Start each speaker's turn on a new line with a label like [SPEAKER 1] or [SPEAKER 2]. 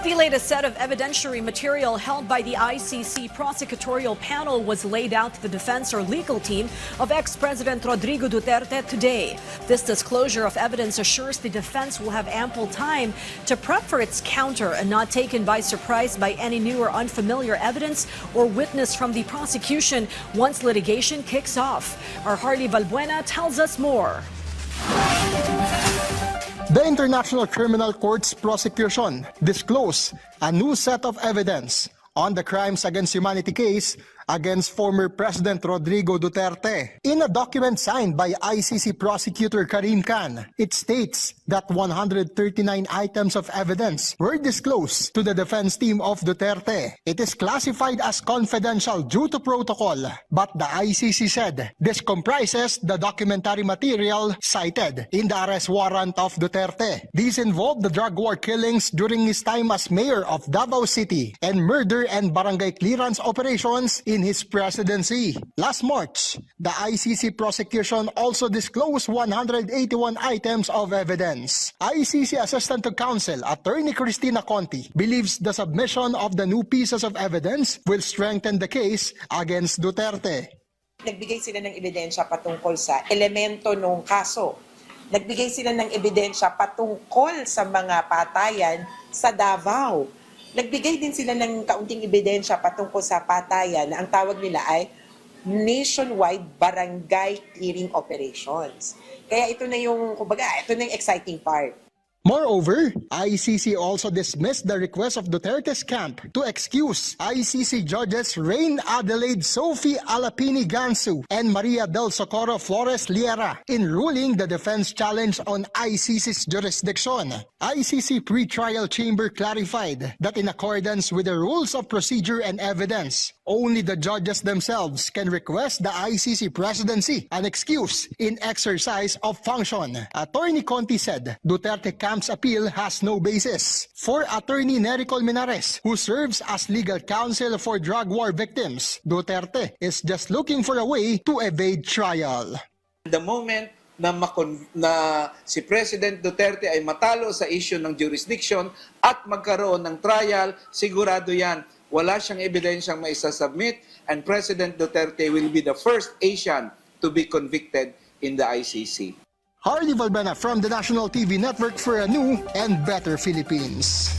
[SPEAKER 1] The latest set of evidentiary material held by the ICC prosecutorial panel was laid out to the defense or legal team of ex-President Rodrigo Duterte today. This disclosure of evidence assures the defense will have ample time to prep for its counter and not taken by surprise by any new or unfamiliar evidence or witness from the prosecution once litigation kicks off. Our Harley Valbuena tells us more.
[SPEAKER 2] The International Criminal Court's prosecution disclosed a new set of evidence on the crimes against humanity case against former President Rodrigo Duterte. In a document signed by ICC prosecutor Karim Khan, it states that 139 items of evidence were disclosed to the defense team of Duterte. It is classified as confidential due to protocol, but the ICC said this comprises the documentary material cited in the arrest warrant of Duterte. These involve the drug war killings during his time as mayor of Davao City and murder and barangay clearance operations in his presidency. Last March, the ICC prosecution also disclosed 181 items of evidence. ICC Assistant to Counsel Attorney Cristina Conti believes the submission of the new pieces of evidence will strengthen the case against Duterte.
[SPEAKER 3] Nagbigay sila ng ebidensya patungkol sa elemento ng kaso. Nagbigay sila ng ebidensya patungkol sa mga patayan sa Davao. Nagbigay din sila ng kaunting ebidensya patungkol sa patayan na ang tawag nila ay nationwide barangay clearing operations. Kaya ito na yung, kumbaga, ito na yung exciting part.
[SPEAKER 2] Moreover, ICC also dismissed the request of Duterte's camp to excuse ICC judges Rain Adelaide Sophie Alapini Gansu and Maria del Socorro Flores Liera in ruling the defense challenge on ICC's jurisdiction. ICC pre-trial chamber clarified that in accordance with the rules of procedure and evidence, only the judges themselves can request the ICC presidency an excuse in exercise of function. Attorney Conti said Duterte camp's appeal has no basis. For Attorney Nery Colmenares, who serves as legal counsel for drug war victims, Duterte is just looking for a way to evade trial.
[SPEAKER 4] The moment na si President Duterte ay matalo sa issue ng jurisdiction at magkaroon ng trial, sigurado yan, wala siyang ebidensyang maisasubmit, and President Duterte will be the first Asian to be convicted in the ICC.
[SPEAKER 2] Harley Valbuena from the National TV Network for a new and better Philippines.